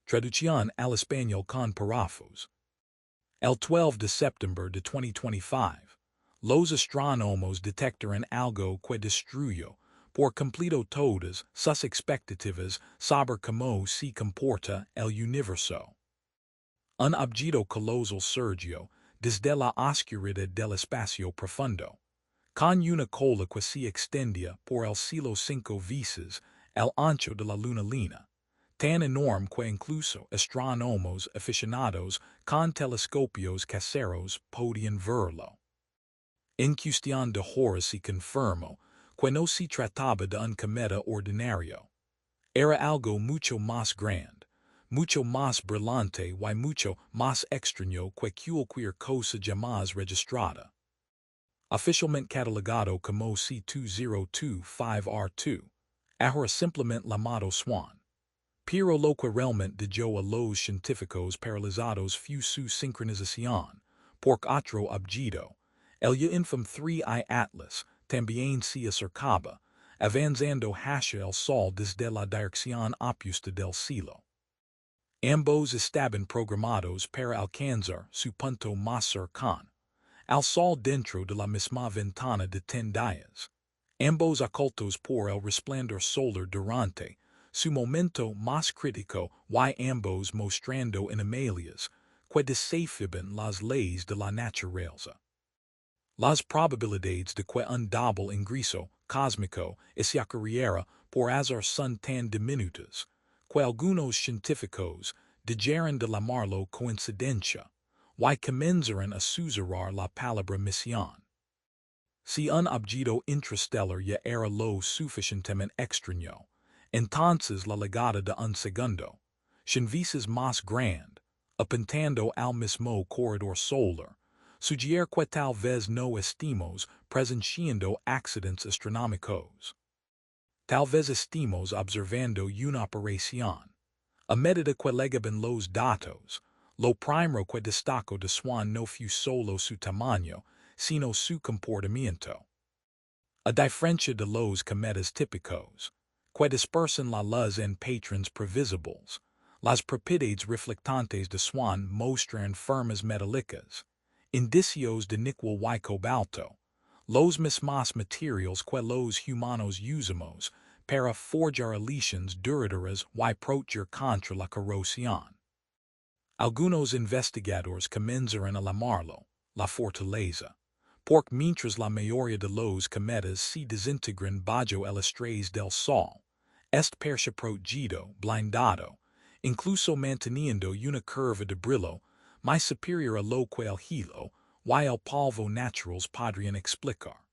Traducción al español con párrafos. El 12 de septiembre de 2025, los astrónomos detectaron algo que destruyó por completo todas sus expectativas sobre cómo se comporta el universo. Un objeto colosal surgió desde la oscuridad del espacio profundo, con una cola que se extendía por el cielo 5 veces el ancho de la luna llena, tan enorme que incluso astrónomos aficionados con telescopios caseros podían verlo. En cuestión de horas se confirmó que no se trataba de un cometa ordinario. Era algo mucho más grande, mucho más brillante y mucho más extraño que cualquier cosa jamás registrada. Oficialmente catalogado como C2025R2, AHORA simplemente llamado Swan. Pero lo que realmente dio a los científicos paralizados fue su sincronización, por otro objeto, el ya infame 3I Atlas, también se acercaba, avanzando hacia el Sol desde la dirección opuesta del cielo. Ambos estaban programados para alcanzar su punto más cercano al Sol dentro de la misma ventana de 10 días, ambos ocultos por el resplandor solar durante su momento más crítico y ambos mostrando anomalias que desafiaban las leyes de la naturaleza. Las probabilidades de que un doble ingreso cósmico se ocurriera por azar son tan diminutas que algunos científicos dijeron de llamarlo coincidencia y comenzaron a susurrar la palabra misión. Si un objeto interestelar ya era lo suficientemente extraño, entonces la llegada de un segundo, 100 veces más grande, apuntando al mismo corredor solar, sugiere que tal vez no estemos presenciando accidentes astronómicos. Tal vez estemos observando una operación. A medida que llegaban los datos, lo primero que destacó de Swan no fue solo su tamaño, sino su comportamiento. A diferencia de los cometas típicos, que dispersan la luz en patrones previsibles, las propiedades reflectantes de Swan muestran formas metálicas, indicios de níquel y cobalto, los mismos materiales que los humanos usamos para forjar aleaciones duraderas y proteger contra la corrosión. Algunos investigadores comenzaron a llamarlo la fortaleza, porque mientras la mayoría de los cometas se desintegran bajo el estrés del Sol, este parece protegido, blindado, incluso manteniendo una curva de brillo más superior a lo que el hielo y el polvo naturales podrían explicar.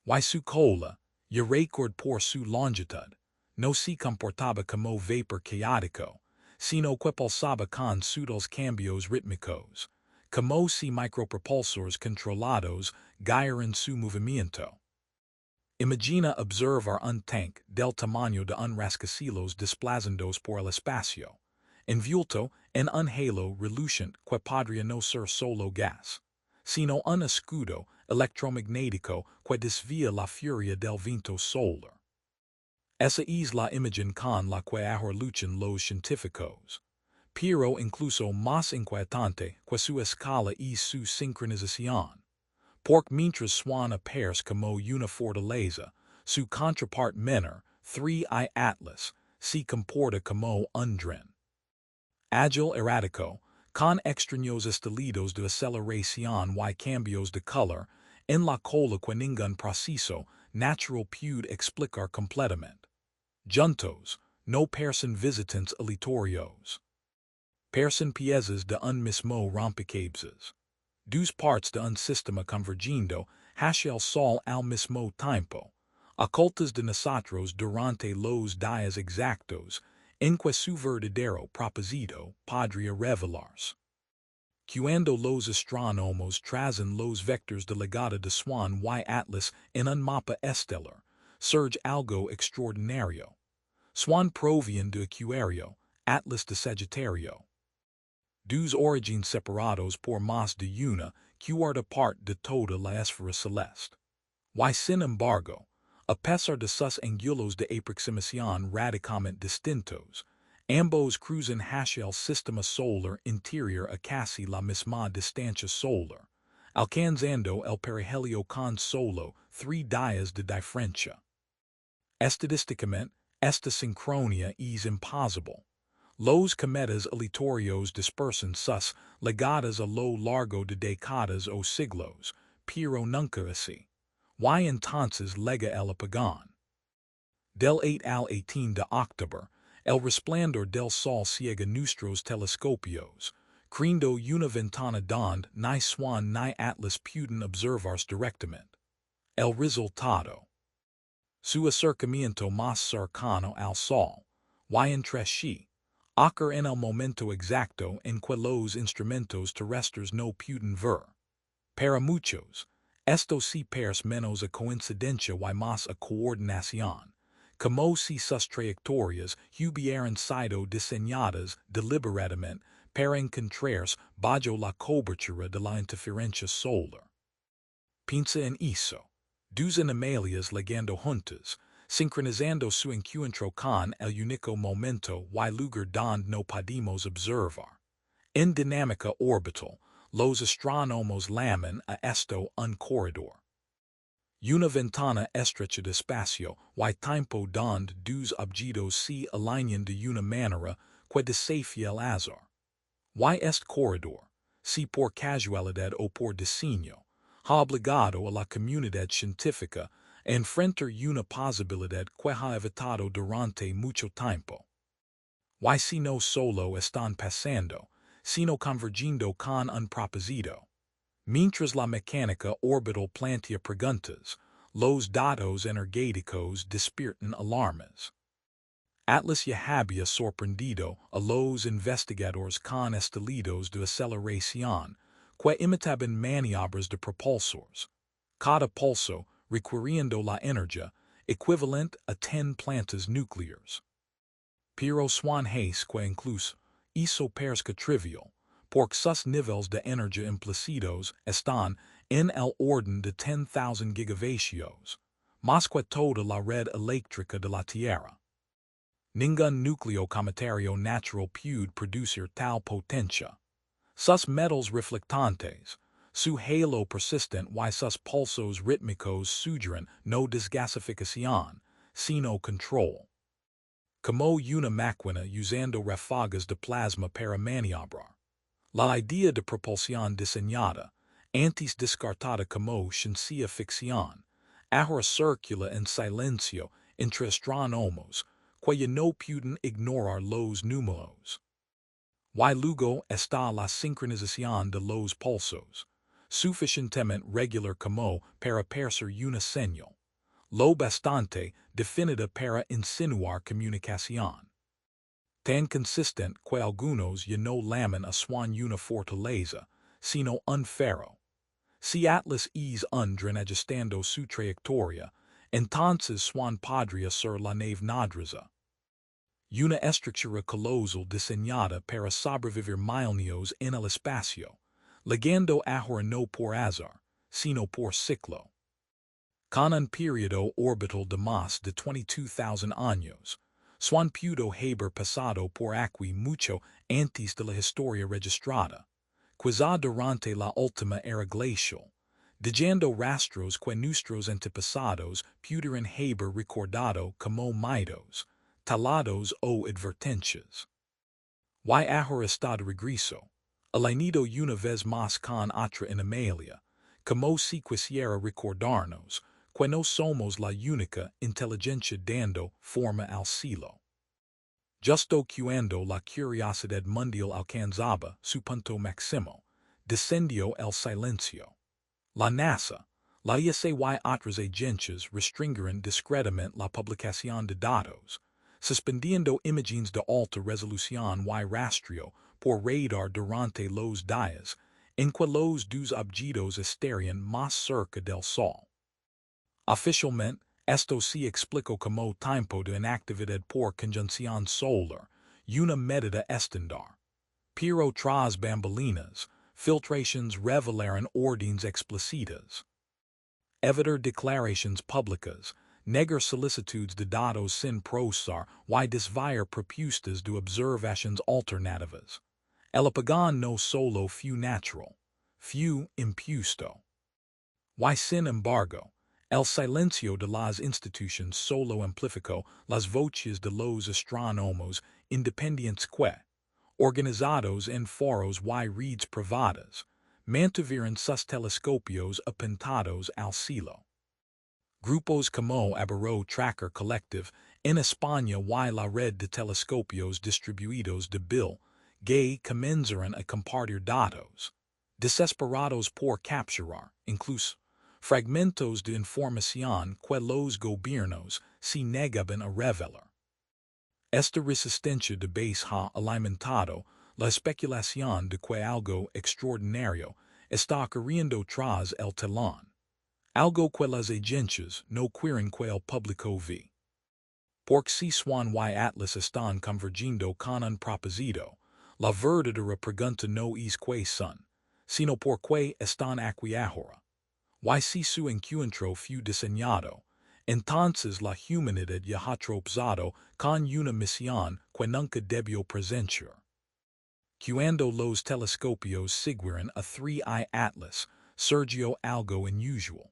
Y su cola, y récord por su longitud, no se comportaba como vapor caótico, sino que pulsaba con sutiles cambios rítmicos, como si micropropulsores controlados guiaran su movimiento. Imagina observar un tanque del tamaño de un rascacielos desplazándose por el espacio, envuelto en un halo reluciente que podría no ser solo gas, sino un escudo electromagnético que desvía la furia del viento solar. Esa es la imagen con la que ahora luchan los científicos, pero incluso más inquietante que su escala y su sincronización, porque mientras Swan aparece como una fortaleza, su contrapart menor, 3I Atlas, se comporta como un dron. Ágil errático, con extraños estilitos de aceleración y cambios de color, en la cola que ningún proceso natural puede explicar completamente. Juntos, no parecen visitantes aleatorios. Parecen piezas de un mismo rompecabezas. Dos partes de un sistema convergiendo hacia el Sol al mismo tiempo, ocultas de nosotros durante los días exactos en que su verdadero propósito podría revelarse. Cuando los astrónomos trazan los vectores de llegada de Swan y Atlas en un mapa estelar, surge algo extraordinario. Swan proviene de Acuario, Atlas de Sagittario. Dos orígenes separados por más de una cuarta parte de toda la esfera celeste. Y sin embargo, a pesar de sus ángulos de aproximación radicalmente distintos, Ambos cruzan hacia el sistema solar interior a casi la misma distancia solar, alcanzando el perihelio con solo 3 días de diferencia. Estadísticamente, esta sincronía es imposible. Los cometas aleatorios dispersan sus legadas a lo largo de décadas o siglos, pero nunca así. Y entonces llega el apagón. Del 8 al 18 de octubre, el resplandor del sol ciega nuestros telescopios, creando una ventana donde ni Swan ni Atlas pudieron observarse directamente. El resultado. Su acercamiento más cercano al sol, y entre sí, ocurre en el momento exacto en que los instrumentos terrestres no pueden ver. Para muchos, esto se parece menos a coincidencia y más a coordinación, como si sus trayectorias hubieran sido diseñadas deliberadamente para encontrarse bajo la cobertura de la interferencia solar. Piensa en eso. Dos animalias ligando juntas, sincronizando su encuentro con el único momento y lugar donde no podemos observar. En dinámica orbital, los astrónomos llaman a esto un corredor. Una ventana estrecha de espacio y tiempo donde dos objetos se alinean de una manera que desafía el azar. Y este corredor, si por casualidad o por diseño, ha obligado a la comunidad científica a enfrentar una posibilidad que ha evitado durante mucho tiempo. Y si no solo están pasando, sino convergiendo con un propósito. Mientras la mecánica orbital plantea preguntas, los datos energéticos despiertan alarmas. Atlas ya había sorprendido a los investigadores con estilitos de aceleración que imitaban maniobras de propulsores, cada pulso requiriendo la energía equivalente a 10 plantas nucleares. Pero Swan Hayes que incluso hizo parezca trivial, porque sus niveles de energía implícitos están en el orden de 10,000 gigavatios, más que toda la red eléctrica de la Tierra. Ningún núcleo cometero natural puede producir tal potencia. Sus metals reflectantes, su halo persistente y sus pulsos rítmicos sugieren no desgasificación, sino control. Como una máquina usando ráfagas de plasma para maniobrar. La idea de propulsión diseñada, antes descartada como ciencia ficción, ahora circula en silencio entre astrónomos, que no pueden ignorar los números. Y luego está la sincronización de los pulsos, suficientemente regular como para parecer una señal, lo bastante definida para insinuar comunicación. Tan consistente que algunos ya no llaman a Swan una fortaleza, sino un faro. Si Atlas es un drenaje estando su trayectoria, entonces Swan podría ser la nave nodriza. Una estructura colosal diseñada para sobrevivir milenios en el espacio, llegando ahora no por azar, sino por ciclo. Con un periodo orbital de más de 22,000 años, Swan pudo haber pasado por aquí mucho antes de la historia registrada, quizá durante la última era glacial, dejando rastros que nuestros antepasados pudieran haber recordado como mitos, talados o advertencias. Y ahora está de regreso, alineado una vez más con otra animalia, como si quisiera recordarnos que no somos la única inteligencia dando forma al cielo. Justo cuando la curiosidad mundial alcanzaba su punto máximo, descendió el silencio. La NASA, la ESA y otras agencias restringieron discretamente la publicación de datos, suspendiendo imágenes de alta resolución y rastreo por radar durante los días en que los dos objetos estarían más cerca del Sol. Oficialmente, esto se explicó como tiempo de inactividad por conjunción solar, una medida estándar. Pero tras bambalinas, filtrations revelaron órdenes explícitas. Evitar declaraciones públicas, negar solicitudes de dados sin prosar, y desviar propustas do observations alternativas. El apagan no solo fu natural, fu impuesto. Y sin embargo, el silencio de las instituciones solo amplificó las voces de los astronomos independientes que, organizados en foros y redes privadas, mantuvieron sus telescopios apuntados al cielo. Grupos como AHORA Tracker Collective en España y la red de telescopios distribuidos de Bill que comenzaron a compartir datos, desesperados por capturar, incluso, fragmentos de información que los gobiernos se negaban a revelar. Esta resistencia de base ha alimentado la especulación de que algo extraordinario está ocurriendo tras el telón. Algo que las agencias no quieren que el público ve. Porque si Swan y Atlas están convergiendo con un propósito, la verdadera pregunta no es que son, sino por qué están aquí ahora. Y si su encuentro fue diseñado, entonces la humanidad ya ha tropezado con una misión que nunca debió presenciar. Cuando los telescopios siguieron a 3i Atlas, surgió algo inusual.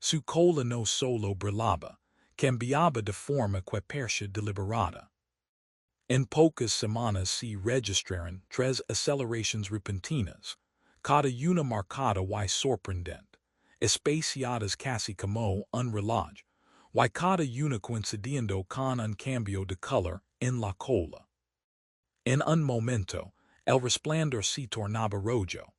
Su cola no solo brillaba, cambiaba de forma que parecía deliberada. En pocas semanas se registraron 3 aceleraciones repentinas, cada una marcada y sorprendente, espaciadas casi como un reloj, y cada una coincidiendo con un cambio de color en la cola. En un momento, el resplandor se tornaba rojo.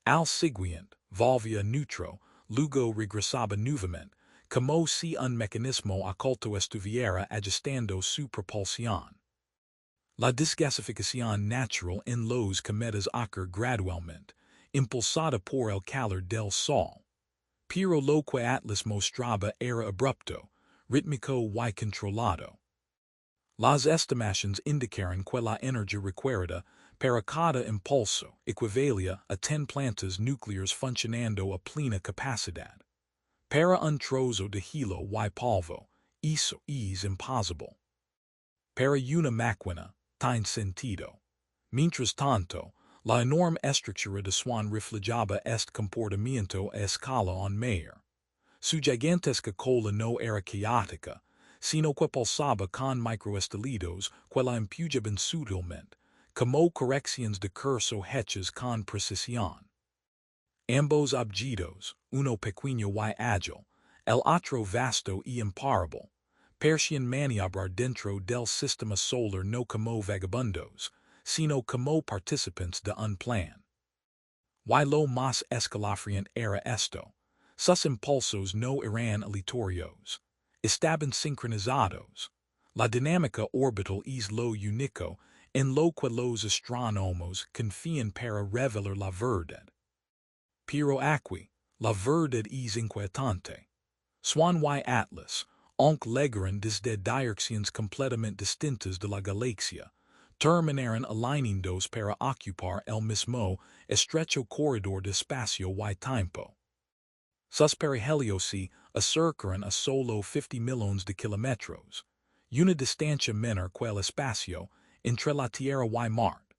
Al siguiente, volvía neutro, luego regresaba nuevamente, como si un mecanismo oculto estuviera ajustando su propulsión. La desgasificación natural en los cometas ocurre gradualmente, impulsada por el calor del Sol. Pero lo que Atlas mostraba era abrupto, rítmico y controlado. Las estimaciones indicaron que la energía requerida para cada impulso equivalía a 10 plantas nucleares funcionando a plena capacidad. Para un trozo de hilo y polvo, eso es imposible. Para una máquina, tiene sentido. Mientras tanto, la enorme estructura de Swan reflejaba este comportamiento a escala aún mayor. Su gigantesca cola no era caótica, sino que pulsaba con microestelidos que la empujaban sutilmente, como correcciones de curso hechas con precisión. Ambos objetos, uno pequeño y ágil, el otro vasto y imparable, parecían maniobrar dentro del sistema solar no como vagabundos, sino como participantes de un plan. Y lo más escalofriante era esto: sus impulsos no eran aleatorios, estaban sincronizados. La dinámica orbital es lo único en lo que los astrónomos confían para revelar la verdad. Pero aquí, la verdad es inquietante. Swan y Atlas, aunque llegaron desde direcciones completamente distintas de la galaxia, terminaron alineados para ocupar el mismo estrecho corredor de espacio y tiempo. Sus perihelios se acercaron a solo 50 millones de kilómetros, una distancia menor que el espacio entre la Tierra y Marte,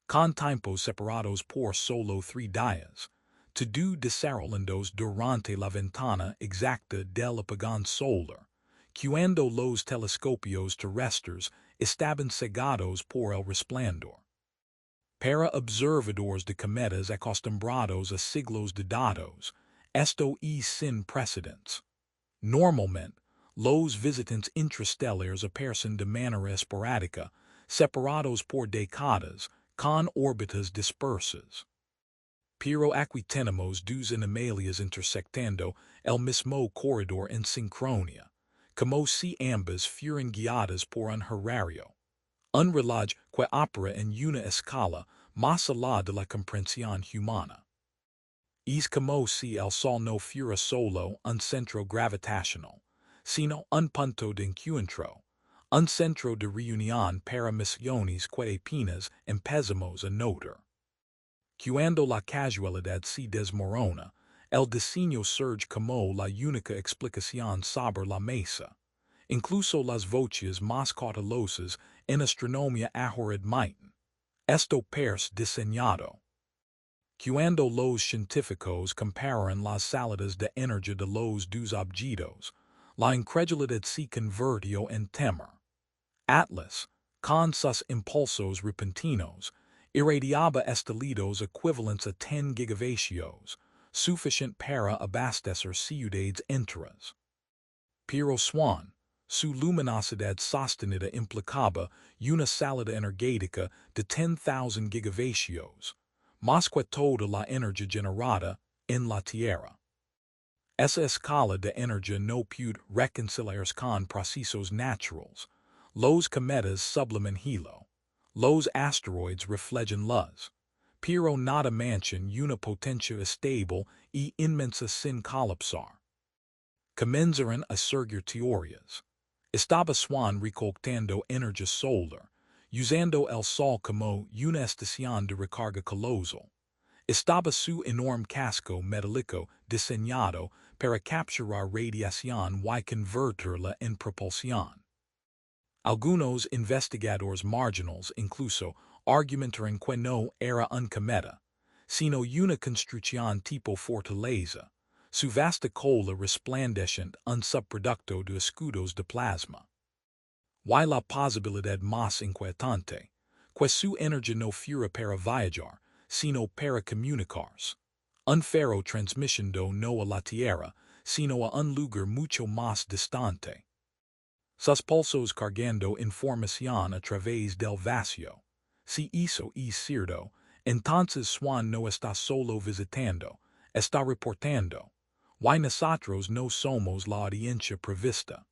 con tiempos separados por solo 3 días, todo desarrollándose durante la ventana exacta del apagón solar, cuando los telescopios terrestres estaban cegados por el resplandor. Para observadores de cometas acostumbrados a siglos de datos, esto es sin precedentes. Normalmente, los visitantes intraestelares aparecen de manera esporádica, separados por décadas, con órbitas dispersas. Pero aquí tenemos 2 anomalias intersectando el mismo corredor en sincronía, como si ambas fueran guiadas por un horario. Un reloj que opera en una escala más allá de la comprensión humana. Es como si el Sol no fuera solo un centro gravitacional, sino un punto de encuentro, un centro de reunión para misiones que apenas empezamos a notar. Cuando la casualidad se desmorona, el diseño surge como la única explicación sobre la mesa. incluso las voces más cautelosas en astronomía AHORA admiten. Esto parece diseñado. Cuando los científicos comparan las salidas de energía de los dos objetos, la incredulidad se convirtió en temor. Atlas, con sus impulsos repentinos, irradiaba estelidos equivalentes a 10 gigavatios, suficient para abastecer ciudades enteras. Pero Swan, su luminosidad sostenida implicaba una salida energética de 10,000 gigavatios, más que toda la energía generada en la Tierra. Esa escala de energía no puede reconciliarse con procesos naturales. Los cometas subliman hilo. Los asteroides reflejan luz. Pero nada manchen una potencia estable y inmensa sin colapsar. Comenzaron a surgir teorías. Estaba Swan recolectando energía solar, usando el sol como una estación de recarga colosal. Estaba su enorme casco metálico diseñado para capturar radiación y convertirla en propulsión. Algunos investigadores marginales incluso argumentaron que no era un cometa, sino una construcción tipo fortaleza, su vasta cola resplandeciente un subproducto de escudos de plasma. Y la posibilidad más inquietante, que su energía no fuera para viajar, sino para comunicarse. Un ferro transmitiendo no a la Tierra, sino a un lugar mucho más distante. Sus pulsos cargando información a través del vacío. Si eso es cierto, entonces Swan no está solo visitando, está reportando. Y nosotros no somos la audiencia prevista.